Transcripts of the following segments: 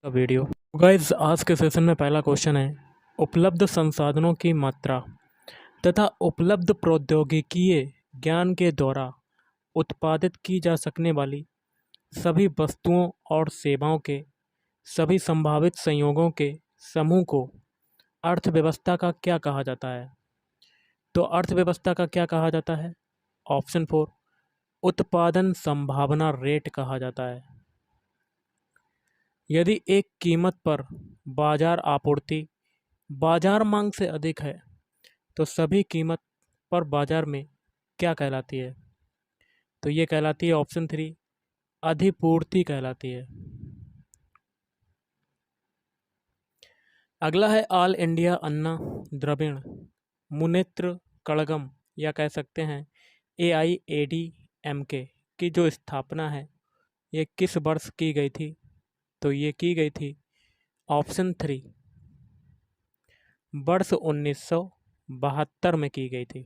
का video. Guys, आज के सेशन में पहला क्वेश्चन है, उपलब्ध संसाधनों की मात्रा तथा उपलब्ध प्रौद्योगिकीय ज्ञान के द्वारा उत्पादित की जा सकने वाली सभी वस्तुओं और सेवाओं के सभी संभावित संयोगों के समूह को अर्थव्यवस्था का क्या कहा जाता है? तो अर्थव्यवस्था का क्या कहा जाता है? ऑप्शन 4, उत्पादन संभावना रेट कहा जाता है। यदि एक कीमत पर बाजार आपूर्ति बाजार मांग से अधिक है तो सभी कीमत पर बाजार में क्या कहलाती है? तो ये कहलाती है ऑप्शन 3, अधिपूर्ति कहलाती है। अगला है ऑल इंडिया अन्ना द्रविड़ मुनेत्र कड़गम या कह सकते हैं AIADMK की जो स्थापना है ये किस वर्ष की गई थी? तो ये की गई थी ऑप्शन 3, वर्ष 1972 में की गई थी।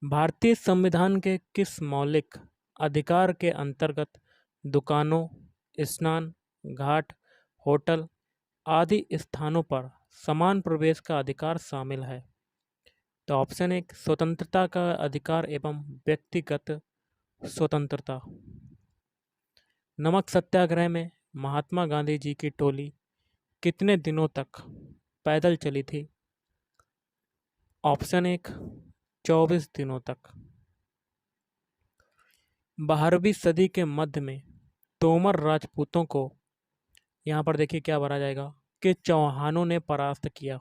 भारतीय संविधान के किस मौलिक अधिकार के अंतर्गत दुकानों, स्नान घाट, होटल आदि स्थानों पर समान प्रवेश का अधिकार शामिल है? तो ऑप्शन 1, स्वतंत्रता का अधिकार एवं व्यक्तिगत स्वतंत्रता। नमक सत्याग्रह में महात्मा गांधी जी की टोली कितने दिनों तक पैदल चली थी? ऑप्शन 1, 24 दिनों तक। 12वीं सदी के मध्य में तोमर राजपूतों को, यहाँ पर देखिए क्या भरा जाएगा, कि चौहानों ने परास्त किया।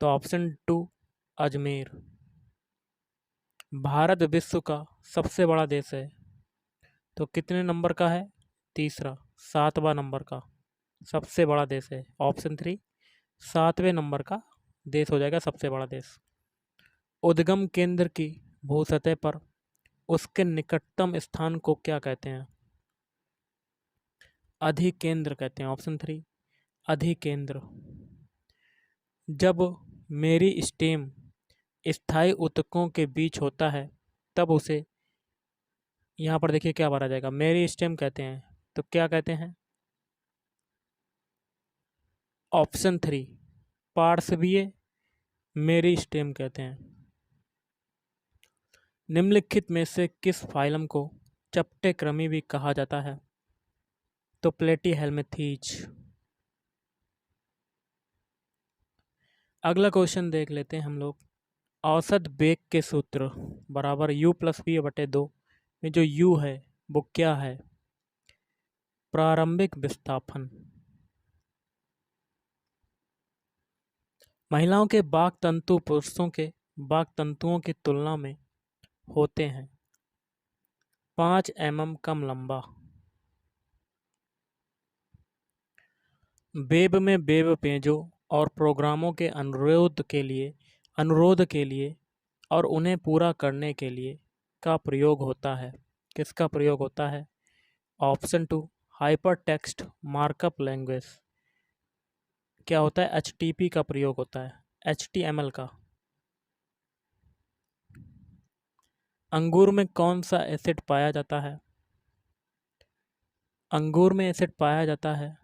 तो ऑप्शन 2, अजमेर। भारत विश्व का सबसे बड़ा देश है तो कितने नंबर का है? तीसरा, 7वां नंबर का सबसे बड़ा देश है। ऑप्शन 3, 7वें नंबर का देश हो जाएगा सबसे बड़ा देश। उद्गम केंद्र की भूसतह पर उसके निकटतम स्थान को क्या कहते हैं? अधिकेंद्र कहते हैं। ऑप्शन 3, अधिकेंद्र। जब मेरी स्टेम स्थायी ऊतकों के बीच होता है तब उसे, यहाँ पर देखिए क्या भरा जाएगा, मेरी स्टेम कहते हैं। तो क्या कहते हैं? ऑप्शन 3, पार्श्वीय मेरी स्टेम कहते हैं। निम्नलिखित में से किस फाइलम को चपटे कृमि भी कहा जाता है? तो प्लेटीहेल्मिंथीज। अगला क्वेश्चन देख लेते हैं हम लोग। औसत वेग के सूत्र बराबर u+v/2 में जो u है वो क्या है? प्रारंभिक विस्थापन। महिलाओं के बाक तंतु पुरुषों के बाक तंतुओं की तुलना में होते हैं 5 mm कम लंबा। वेब में वेब पेजों और प्रोग्रामों के अनुरोध के लिए और उन्हें पूरा करने के लिए का प्रयोग होता है। किसका प्रयोग होता है? Option 2, hyper text markup language. क्या होता है? HTP का प्रयोग होता है, HTML का। अंगूर में कौन सा एसिड पाया जाता है? अंगूर में एसिड पाया जाता है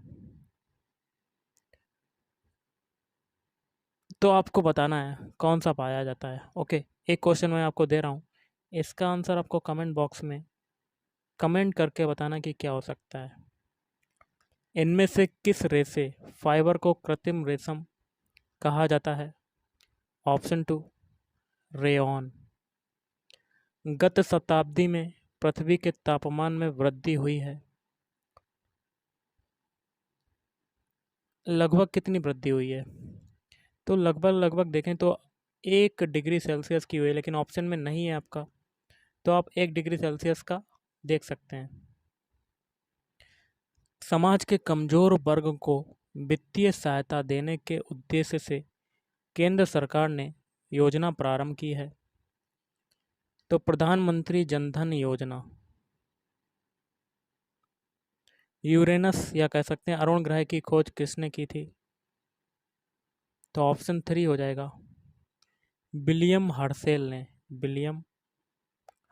तो आपको बताना है कौन सा पाया जाता है। ओके, एक क्वेश्चन मैं आपको दे रहा हूँ, इसका आंसर आपको कमेंट बॉक्स में कमेंट करके बताना कि क्या हो सकता है। इनमें से किस रेशे फाइबर को कृत्रिम रेशम कहा जाता है? Option 2, rayon. गत शताब्दी में पृथ्वी के तापमान में वृद्धि हुई है। लगभग कितनी वृद्धि हुई है? तो लगभग देखें तो 1 डिग्री सेल्सियस की हुई है, लेकिन ऑप्शन में नहीं है आपका, तो आप 1 डिग्री सेल्सियस का देख सकते हैं। समाज के कमजोर वर्ग को वित्तीय सहायता देने के उद्देश्य से केंद्र सरकार ने योजना प्रारंभ की है। तो प्रधानमंत्री जनधन योजना। यूरेनस या कह सकते हैं अरुण ग्रह की खोज किसने की थी? तो ऑप्शन 3 हो जाएगा, विलियम हर्शेल ने। William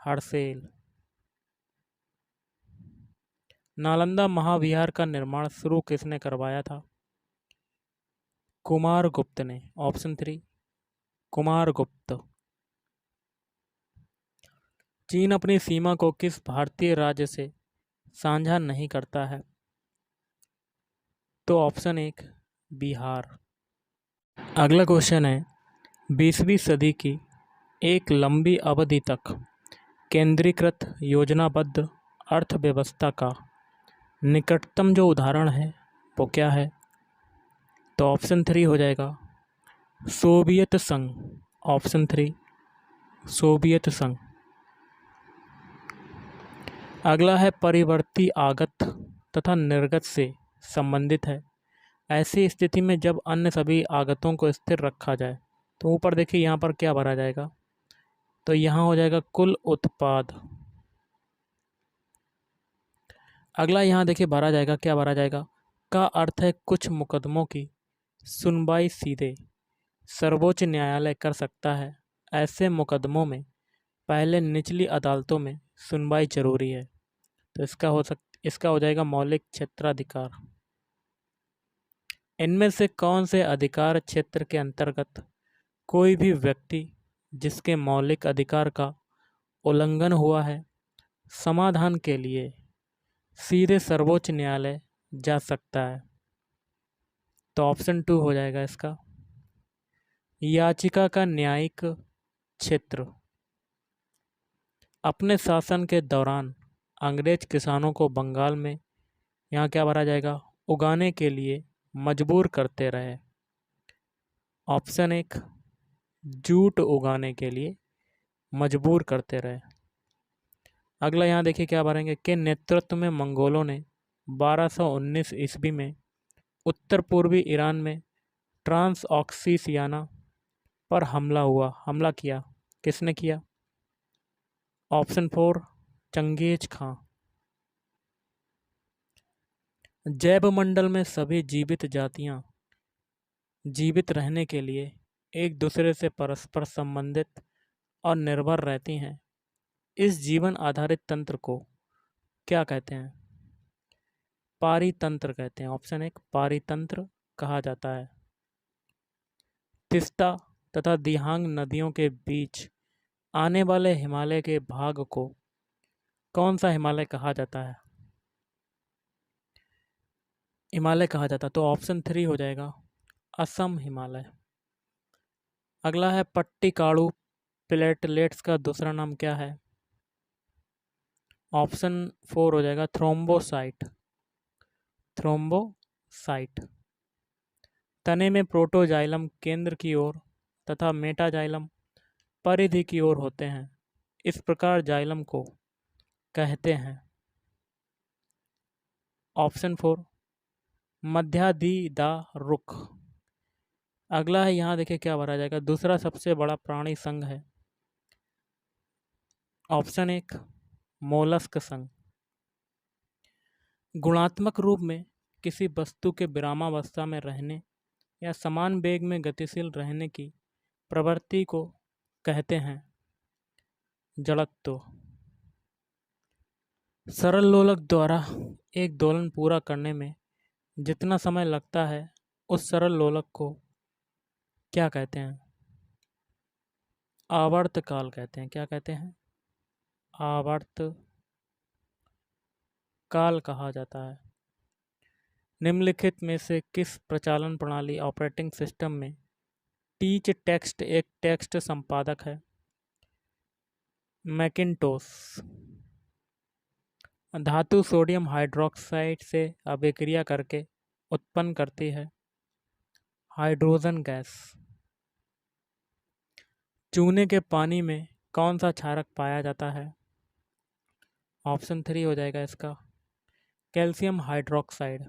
Herschel. नालंदा महाविहार का निर्माण शुरू किसने करवाया था? कुमारगुप्त ने। ऑप्शन 3 कुमारगुप्त। चीन अपनी सीमा को किस भारतीय राज्य से साझा नहीं करता है? तो ऑप्शन 1 बिहार। अगला क्वेश्चन है, 20वीं सदी की एक लंबी अवधि तक केंद्रीकृत योजनाबद्ध अर्थव्यवस्था का निकटतम जो उदाहरण है वो क्या है? तो ऑप्शन 3 हो जाएगा सोवियत संघ। ऑप्शन 3 सोवियत संघ। अगला है, परिवर्ती आगत तथा निर्गत से संबंधित है। ऐसी स्थिति में जब अन्य सभी आगतों को स्थिर रखा जाए, तो ऊपर देखिए यहाँ पर क्या भरा जाएगा? तो यहाँ हो जाएगा कुल उत्पाद। अगला यहाँ देखिए भरा जाएगा, क्या भरा जाएगा? का अर्थ है कुछ मुकदमों की सुनवाई सीधे सर्वोच्च न्यायालय कर सकता है। ऐसे मुकदमों में पहले निचली अदालतों में सुनवाई जरूरी है। तो इसका हो जाएगा मौलिक क्षेत्राधिकार। इनमें से कौन से अधिकार क्षेत्र के अंतर्गत कोई भी व्यक्ति जिसके मौलिक अधिकार का उल्लंघन हुआ है, समाधान के लिए सीधे सर्वोच्च न्यायालय जा सकता है? तो ऑप्शन 2 हो जाएगा इसका याचिका का न्यायिक क्षेत्र। अपने शासन के दौरान अंग्रेज किसानों को बंगाल में यहाँ क्या भरा जाएगा? उगाने के लिए मजबूर करते रहे। ऑप्शन 1 जूट उगाने के लिए मजबूर करते रहे। अगला यहाँ देखिए क्या भरेंगे, के नेतृत्व में मंगोलों ने 1219 ईस्वी में उत्तर पूर्वी ईरान में ट्रांसऑक्सिसियाना पर हमला किया। किसने किया? ऑप्शन 4 चंगेज खां। जैव मंडल में सभी जीवित जातियां जीवित रहने के लिए एक दूसरे से परस्पर संबंधित और निर्भर रहती हैं। इस जीवन आधारित तंत्र को क्या कहते हैं? पारितंत्र कहते हैं। ऑप्शन 1 पारितंत्र कहा जाता है। तिस्ता तथा दिहांग नदियों के बीच आने वाले हिमालय के भाग को कौन सा हिमालय कहा जाता है? हिमालय कहा जाता है। तो ऑप्शन 3 हो जाएगा असम हिमालय। अगला है, पट्टिकाड़ू प्लेटलेट्स का दूसरा नाम क्या है? ऑप्शन 4 हो जाएगा थ्रोम्बोसाइट। थ्रोम्बोसाइट। तने में प्रोटोजाइलम केंद्र की ओर तथा मेटाजाइलम परिधि की ओर होते हैं। इस प्रकार जाइलम को कहते हैं। ऑप्शन 4 मध्यादिदारुक। अगला है, यहाँ देखिए क्या भरा जाएगा, दूसरा सबसे बड़ा प्राणी संघ है। ऑप्शन 1 मोलस्क संघ। गुणात्मक रूप में किसी वस्तु के विरामावस्था में रहने या समान वेग में गतिशील रहने की प्रवृत्ति को कहते हैं जड़त्व। सरल लोलक द्वारा एक दोलन पूरा करने में जितना समय लगता है, उस सरल लोलक को क्या कहते हैं? आवर्त काल कहते हैं। क्या कहते हैं? आवर्त काल कहा जाता है। निम्नलिखित में से किस प्रचालन प्रणाली ऑपरेटिंग सिस्टम में टीच टेक्स्ट एक टेक्स्ट संपादक है? मैकिन्टोश। धातु सोडियम हाइड्रोक्साइड से अभिक्रिया करके उत्पन्न करती है हाइड्रोजन गैस। चूने के पानी में कौन सा क्षारक पाया जाता है? ऑप्शन 3 हो जाएगा इसका कैल्शियम हाइड्रोक्साइड।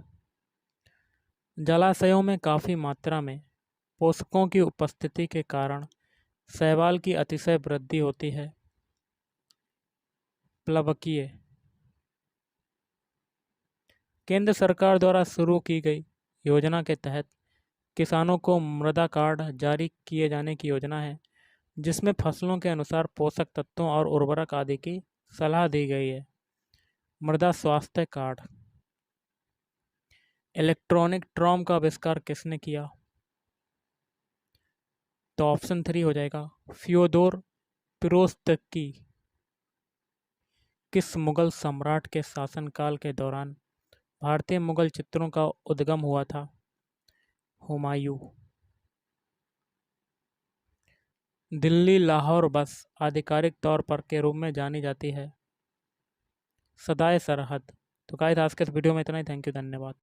जलाशयों में काफ़ी मात्रा में पोषकों की उपस्थिति के कारण शैवाल की अतिशय वृद्धि होती है। प्लवकीय। केंद्र सरकार द्वारा शुरू की गई योजना के तहत किसानों को मृदा कार्ड जारी किए जाने की योजना है, जिसमें फसलों के अनुसार पोषक तत्वों और उर्वरक आदि की सलाह दी गई है। मृदा स्वास्थ्य कार्ड। इलेक्ट्रॉनिक ट्रॉम का आविष्कार किसने किया? तो ऑप्शन 3 हो जाएगा फ्योदोर पिरोज्स्की। किस मुगल सम्राट के शासनकाल के दौरान भारतीय मुगल चित्रों का उद्गम हुआ था? हुमायूं। दिल्ली लाहौर बस आधिकारिक तौर पर के रूप में जानी जाती है? सदाए सरहद। तो गाइस आज के इस वीडियो में इतना ही। थैंक यू, धन्यवाद।